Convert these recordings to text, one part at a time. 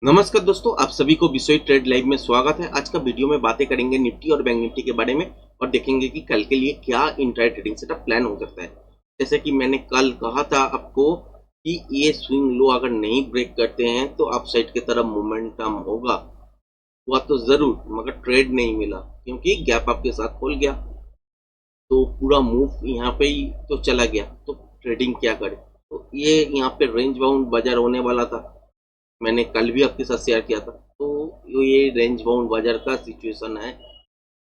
नमस्कार दोस्तों, आप सभी को विषय ट्रेड लाइव में स्वागत है। आज का वीडियो में बातें करेंगे निफ्टी और बैंक निफ्टी के बारे में और देखेंगे कि कल के लिए क्या इंट्राडे ट्रेडिंग सेटअप प्लान हो सकता है। जैसे कि मैंने कल कहा था आपको कि ये स्विंग लो अगर नहीं ब्रेक करते हैं तो अपसाइड की तरफ मोमेंटम होगा, हुआ तो जरूर, मगर ट्रेड नहीं मिला क्योंकि गैप आपके साथ खोल गया तो पूरा मूव यहाँ पे ही तो चला गया। तो ट्रेडिंग क्या करे, तो ये यहाँ पे रेंज बाउंड बाजार होने वाला था। मैंने कल भी आपके साथ शेयर किया था। तो ये रेंज बाउंड बाजार का सिचुएशन है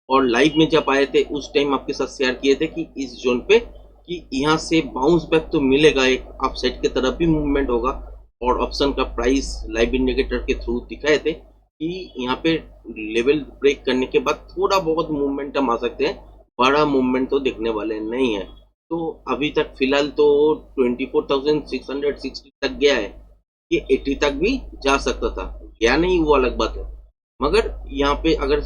और लाइव में जब आए थे उस टाइम आपके साथ शेयर किए थे कि इस जोन पे कि यहाँ से बाउंस बैक तो मिलेगा, एक अपसाइड की तरफ भी मूवमेंट होगा। और ऑप्शन का प्राइस लाइव इंडिकेटर के थ्रू दिखाए थे कि यहाँ पे लेवल ब्रेक करने के बाद थोड़ा बहुत मूवमेंटम आ सकते हैं, बड़ा मूवमेंट तो देखने वाले नहीं है। तो अभी तक फिलहाल तो 24,660 तक गया है, ये 80 तक भी जा सकता था, गया नहीं वो अलग बात है। मगर यहाँ पे अगर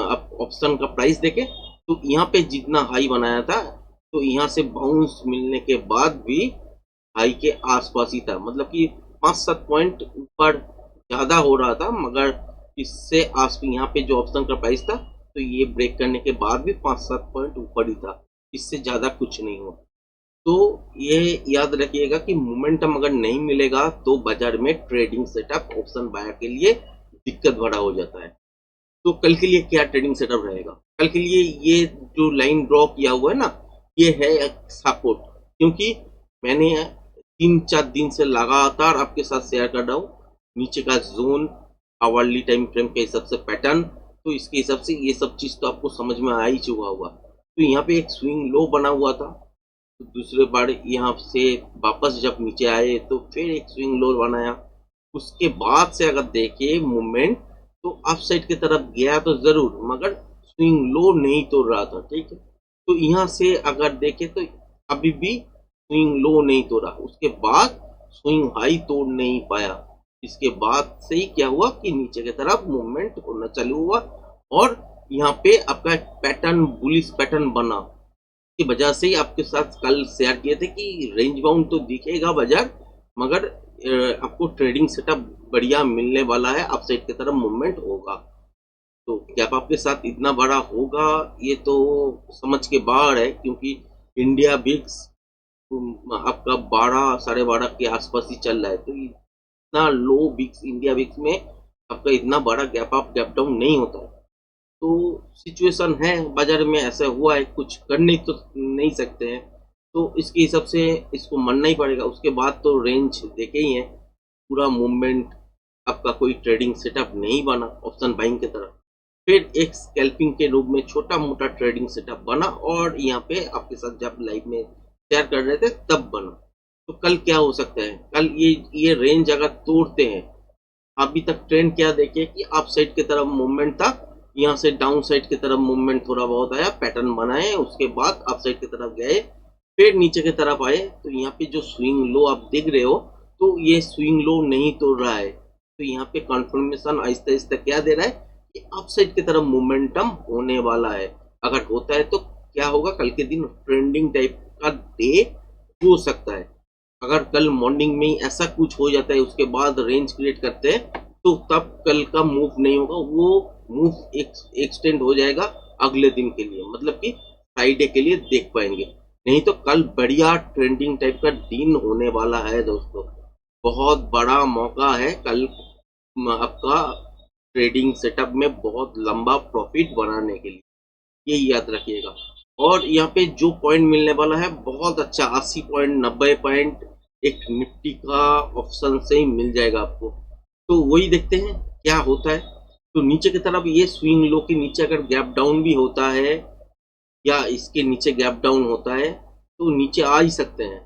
आप ऑप्शन का प्राइस देखें तो यहाँ पे जितना हाई बनाया था तो यहाँ से बाउंस मिलने के बाद भी हाई के आसपास ही था, मतलब कि 5-7 पॉइंट ऊपर ज्यादा हो रहा था, मगर इससे आस यहाँ पे जो ऑप्शन का प्राइस था तो ये ब्रेक करने के बाद भी 5-7 पॉइंट ऊपर ही था, इससे ज्यादा कुछ नहीं हुआ। तो ये याद रखिएगा कि मोमेंटम अगर नहीं मिलेगा तो बाजार में ट्रेडिंग सेटअप ऑप्शन बायर के लिए दिक्कत भरा हो जाता है। तो कल के लिए क्या ट्रेडिंग सेटअप रहेगा? कल के लिए ये जो लाइन ड्रॉ किया हुआ है ना, ये है सपोर्ट, क्योंकि मैंने 3-4 दिन से लगातार आपके साथ शेयर कर रहा हूँ नीचे का जोन, आवरली टाइम फ्रेम के हिसाब से पैटर्न, तो इसके हिसाब से ये सब चीज तो आपको समझ में आ ही चुका हुआ। तो यहाँ पे एक स्विंग लो बना हुआ था, तो दूसरे बार यहाँ से वापस जब नीचे आए तो फिर एक स्विंग लो बनाया। उसके बाद से अगर देखे मूवमेंट तो अप साइड की तरफ गया तो जरूर, मगर स्विंग लो नहीं तोड़ रहा था, ठीक है। तो यहाँ से अगर देखे तो अभी भी स्विंग लो नहीं तोड़ा, उसके बाद स्विंग हाई तोड़ नहीं पाया। इसके बाद से ही क्या हुआ कि नीचे की तरफ मूवमेंट होना चालू हुआ और यहाँ पे आपका एक पैटर्न, बुलिश पैटर्न बना, की वजह से ही आपके साथ कल शेयर किए थे कि रेंज बाउंड तो दिखेगा बाजार, मगर आपको ट्रेडिंग सेटअप बढ़िया मिलने वाला है, अपसाइड की तरफ मूवमेंट होगा। तो गैप आपके साथ इतना बड़ा होगा ये तो समझ के बाहर है, क्योंकि इंडिया बिक्स आपका 12-12.5 के आसपास ही चल रहा है। तो इतना लो बिक्स, इंडिया बिक्स में आपका इतना बड़ा गैप अप गैप डाउन नहीं होता है। तो सिचुएशन है बाजार में, ऐसा हुआ है, कुछ कर नहीं तो नहीं सकते हैं। तो इसके हिसाब से इसको मानना ही पड़ेगा। उसके बाद तो रेंज देखे ही है, पूरा मूवमेंट आपका कोई ट्रेडिंग सेटअप नहीं बना ऑप्शन बाइंग की तरफ। फिर एक स्कैल्पिंग के रूप में छोटा मोटा ट्रेडिंग सेटअप बना और यहाँ पे आपके साथ जब लाइव में शेयर कर रहे थे तब बना। तो कल क्या हो सकता है? कल ये रेंज अगर तोड़ते हैं, अभी तक ट्रेंड क्या देखे कि अप साइड की तरफ मूवमेंट था, यहाँ से डाउन साइड की तरफ मूवमेंट थोड़ा बहुत आया, पैटर्न बनाए, उसके बाद अप साइड की तरफ गए, फिर नीचे की तरफ आए। तो यहाँ पे जो स्विंग लो आप देख रहे हो तो ये स्विंग लो नहीं तोड़ रहा है। तो यहाँ पे कंफर्मेशन आहिस्ता आहिस्ता क्या दे रहा है कि अप साइड की तरफ मोमेंटम होने वाला है। अगर होता है तो क्या होगा, कल के दिन ट्रेंडिंग टाइप का डे हो सकता है। अगर कल मॉर्निंग में ही ऐसा कुछ हो जाता है उसके बाद रेंज क्रिएट करते हैं तो तब कल का मूव नहीं होगा, वो मूव एक्सटेंड हो जाएगा अगले दिन के लिए, मतलब कि फ्राइडे के लिए देख पाएंगे। नहीं तो कल बढ़िया ट्रेंडिंग टाइप का दिन होने वाला है दोस्तों, बहुत बड़ा मौका है कल आपका ट्रेडिंग सेटअप में बहुत लंबा प्रॉफिट बनाने के लिए, ये याद रखिएगा। और यहाँ पे जो पॉइंट मिलने वाला है बहुत अच्छा, 80 पॉइंट, 90 पॉइंट एक निफ्टी का ऑप्शन से ही मिल जाएगा आपको। तो वही देखते हैं क्या होता है। तो नीचे की तरफ ये स्विंग लो के नीचे अगर गैप डाउन भी होता है या इसके नीचे गैप डाउन होता है तो नीचे आ ही सकते हैं,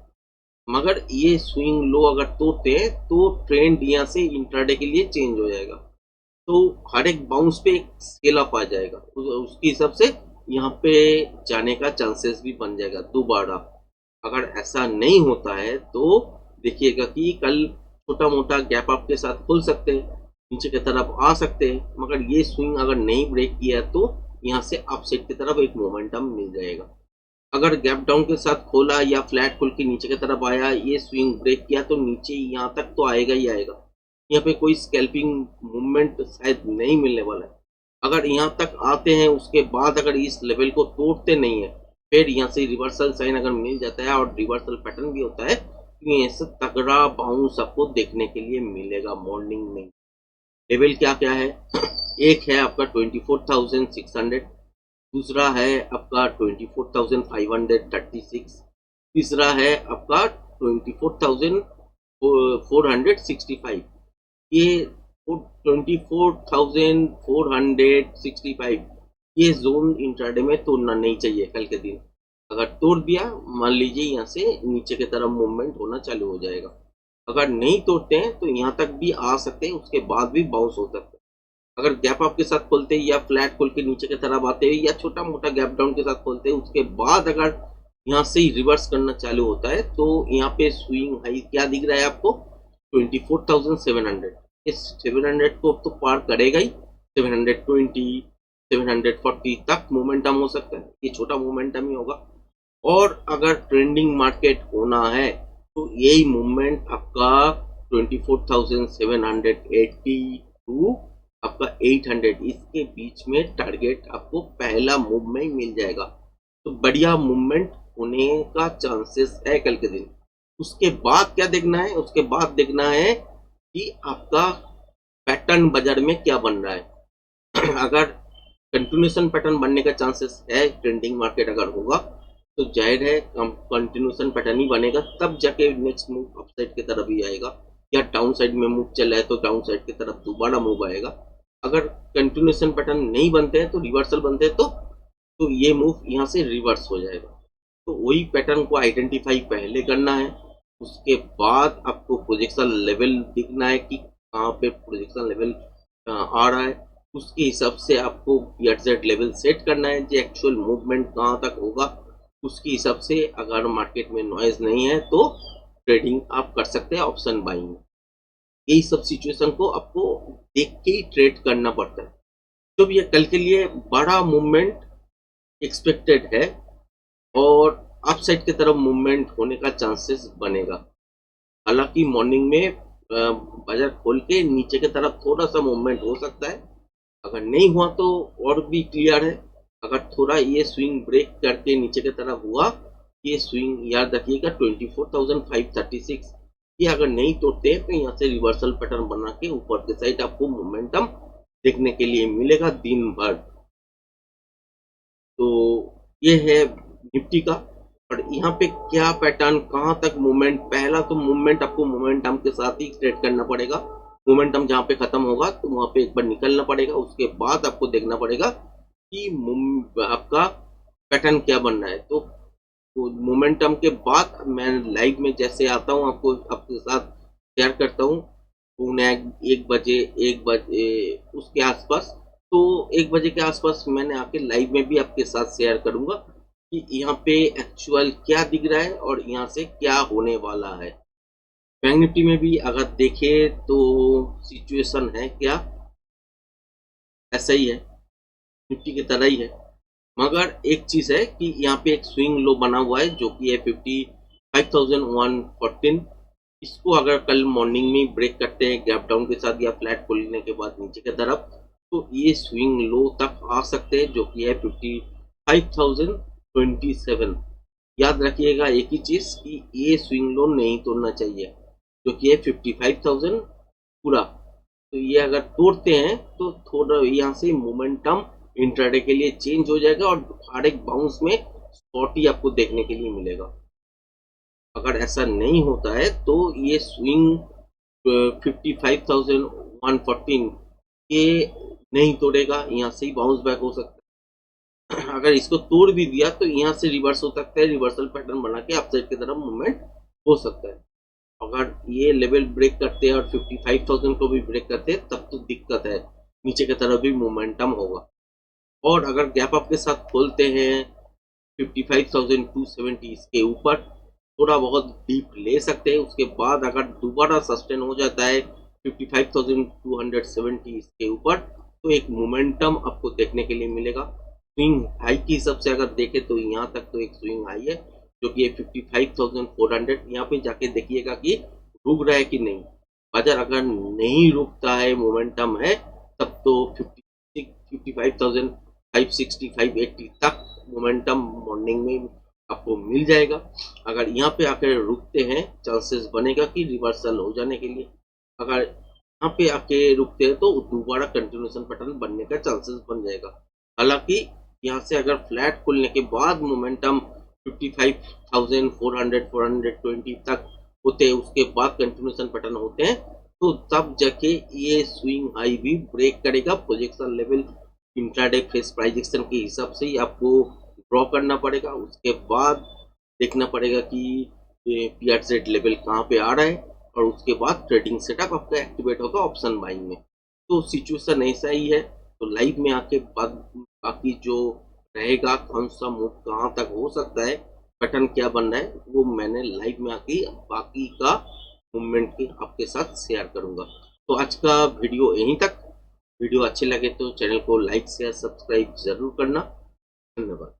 मगर ये स्विंग लो अगर तोड़ते हैं तो ट्रेंड यहाँ से इंट्राडे के लिए चेंज हो जाएगा। तो हर एक बाउंस पे एक स्केल अप आ जाएगा, उसके हिसाब से यहाँ पे जाने का चांसेस भी बन जाएगा दोबारा। अगर ऐसा नहीं होता है तो देखिएगा कि कल छोटा मोटा गैप अप के साथ खुल सकते हैं, नीचे की तरफ आ सकते हैं, मगर ये स्विंग अगर नहीं ब्रेक किया तो यहाँ से अपसाइड की तरफ एक मोमेंटम मिल जाएगा। अगर गैप डाउन के साथ खोला या फ्लैट खोल के नीचे की तरफ आया, ये स्विंग ब्रेक किया तो नीचे यहाँ तक तो आएगा ही आएगा, यहाँ पे कोई स्कैल्पिंग मूवमेंट शायद नहीं मिलने वाला है। अगर यहाँ तक आते हैं उसके बाद अगर इस लेवल को तोड़ते नहीं है, फिर यहाँ से रिवर्सल साइन अगर मिल जाता है और रिवर्सल पैटर्न भी होता है, तो ये से तगड़ा बाउंस आपको देखने के लिए मिलेगा मॉर्निंग में। लेवल क्या क्या है? एक है आपका 24,600, दूसरा है आपका 24,536, तीसरा है आपका 24,465। ये 24,465 ये जोन इंट्राडे में तोड़ना नहीं चाहिए कल के दिन। अगर तोड़ दिया, मान लीजिए यहाँ से नीचे की तरफ मूवमेंट होना चालू हो जाएगा। अगर नहीं तोड़ते हैं तो यहाँ तक भी आ सकते हैं, उसके बाद भी बाउंस हो सकता है। अगर गैप अप के साथ खोलते हैं या फ्लैट खोल के नीचे की तरफ आते हैं या छोटा मोटा गैप डाउन के साथ खोलते हैं, उसके बाद अगर यहाँ से ही रिवर्स करना चालू होता है तो यहाँ पे स्विंग हाई क्या दिख रहा है आपको? 24,700। इस 700 को तो पार करेगा ही। 720, 740 तक मोमेंटम हो सकता है, ये छोटा मोमेंटम ही होगा। और अगर ट्रेंडिंग मार्केट होना है तो यही मूवमेंट आपका 24,780 टू आपका 800 इसके बीच में टारगेट आपको पहला मूव में मिल जाएगा। तो बढ़िया मूवमेंट होने का चांसेस है कल के दिन। उसके बाद क्या देखना है? उसके बाद देखना है कि आपका पैटर्न बाजार में क्या बन रहा है। अगर कंटिन्यूशन पैटर्न बनने का चांसेस है, ट्रेंडिंग मार्केट अगर होगा तो जाहिर है कंटिन्यूशन पैटर्न ही बनेगा, तब जाके नेक्स्ट मूव अपसाइड की तरफ ही आएगा, या डाउन साइड में मूव चल रहा है तो डाउन साइड की तरफ दोबारा मूव आएगा। अगर कंटिन्यूशन पैटर्न नहीं बनते हैं तो रिवर्सल बनते हैं तो ये मूव यहाँ से रिवर्स हो जाएगा। तो वही पैटर्न को आइडेंटिफाई पहले करना है, उसके बाद आपको प्रोजेक्शन लेवल दिखना है कि कहाँ पे प्रोजेक्शन लेवल आ रहा है। उसके हिसाब से आपको PZ लेवल सेट करना है जो एक्चुअल मूवमेंट कहाँ तक होगा। उसके हिसाब से अगर मार्केट में नॉइज नहीं है तो ट्रेडिंग आप कर सकते हैं ऑप्शन बाइंग में। यही सब सिचुएशन को आपको देख के ही ट्रेड करना पड़ता है। जब ये कल के लिए बड़ा मूवमेंट एक्सपेक्टेड है और अपसाइड की तरफ मूवमेंट होने का चांसेस बनेगा। हालांकि मॉर्निंग में बाजार खोल के नीचे की तरफ थोड़ा सा मूवमेंट हो सकता है। अगर नहीं हुआ तो और भी क्लियर है। अगर थोड़ा ये स्विंग ब्रेक करके नीचे की तरफ हुआ, ये स्विंग याद रखिएगा 24,536, ये अगर नहीं तोड़ते हैं तो यहाँ से रिवर्सल पैटर्न बना के ऊपर के साइड आपको मोमेंटम देखने के लिए मिलेगा दिन भर। तो ये है निफ्टी का। और यहाँ पे क्या पैटर्न कहाँ तक मूवमेंट, पहला तो मूवमेंट आपको मोमेंटम के साथ ही ट्रेड करना पड़ेगा। मोमेंटम जहाँ पे खत्म होगा तो वहां पे एक बार निकलना पड़ेगा, उसके बाद आपको देखना पड़ेगा कि आपका पैटर्न क्या बन रहा है। तो मोमेंटम के बाद मैं लाइव में जैसे आता हूँ आपको आपके साथ शेयर करता हूँ, पुणे 1 बजे उसके आसपास। तो 1 बजे के आसपास मैंने आके लाइव में भी आपके साथ शेयर करूंगा कि यहाँ पे एक्चुअल क्या दिख रहा है और यहाँ से क्या होने वाला है। बैंक निफ्टी में भी अगर देखें तो सिचुएशन है क्या, ऐसा ही है, निफ्टी की तरह ही है। मगर एक चीज है कि यहाँ पे एक स्विंग लो बना हुआ है जो कि है 55,114। इसको अगर कल मॉर्निंग में ब्रेक करते हैं गैप डाउन के साथ या फ्लैट खोलने के बाद नीचे की तरफ, तो ये स्विंग लो तक आ सकते हैं जो कि है 55,027। याद रखिएगा एक ही चीज कि ये स्विंग लो नहीं तोड़ना चाहिए जो कि है 55,000 पूरा। तो ये अगर तोड़ते हैं तो थोड़ा यहाँ से मोमेंटम इंट्राडे के लिए चेंज हो जाएगा और हर एक बाउंस में स्पॉट ही आपको देखने के लिए मिलेगा। अगर ऐसा नहीं होता है तो ये स्विंग 55,114 ये नहीं तोड़ेगा, यहाँ से ही बाउंस बैक हो सकता है। अगर इसको तोड़ भी दिया तो यहाँ से रिवर्स हो सकता है, रिवर्सल पैटर्न बना के अपसाइड की तरफ मूवमेंट हो सकता है। अगर ये लेवल ब्रेक करते हैं और 55,000 को भी ब्रेक करते हैं तब तो दिक्कत है, नीचे की तरफ भी मोमेंटम होगा। और अगर गैप अप के साथ खोलते हैं 55,270 इसके ऊपर थोड़ा बहुत डीप ले सकते हैं, उसके बाद अगर दोबारा सस्टेन हो जाता है 55,270 इसके ऊपर तो एक मोमेंटम आपको देखने के लिए मिलेगा। स्विंग हाई के हिसाब से अगर देखें तो यहाँ तक तो एक स्विंग हाई है जो कि 55,400। यहाँ पे जाके देखिएगा कि रुक रहा है कि नहीं। बाजार अगर नहीं रुकता है, मोमेंटम है, तब तो 55,000 560 580 तक मोमेंटम मॉर्निंग में आपको मिल जाएगा। अगर यहाँ पे आकर रुकते हैं, चांसेस बनेगा कि रिवर्सल हो जाने के लिए। अगर यहाँ पे आके रुकते हैं तो दोबारा कंटिन्यूएशन पैटर्न बनने का चांसेस बन जाएगा। हालांकि यहाँ से अगर फ्लैट खुलने के बाद मोमेंटम 55,400 420 तक होते हैं, उसके बाद कंटिन्यूएशन पैटर्न होते हैं, तो तब जाके ये स्विंग हाई भी ब्रेक करेगा। Projection level intraday face price action के हिसाब से ही आपको ड्रॉ करना पड़ेगा। उसके बाद देखना पड़ेगा कि पीआर लेवल कहाँ पे आ रहा है, और उसके बाद ट्रेडिंग सेटअप आपका एक्टिवेट होगा ऑप्शन बाइंग में। तो सिचुएशन ऐसा ही है। तो लाइव में आके बाकी जो रहेगा, कौन सा मूव कहाँ तक हो सकता है, पैटर्न क्या बन रहा है, वो मैंने लाइव में आके बाकी का मूवमेंट के आपके साथ शेयर करूंगा। तो आज का वीडियो यहीं तक। वीडियो अच्छे लगे तो चैनल को लाइक शेयर सब्सक्राइब जरूर करना। धन्यवाद।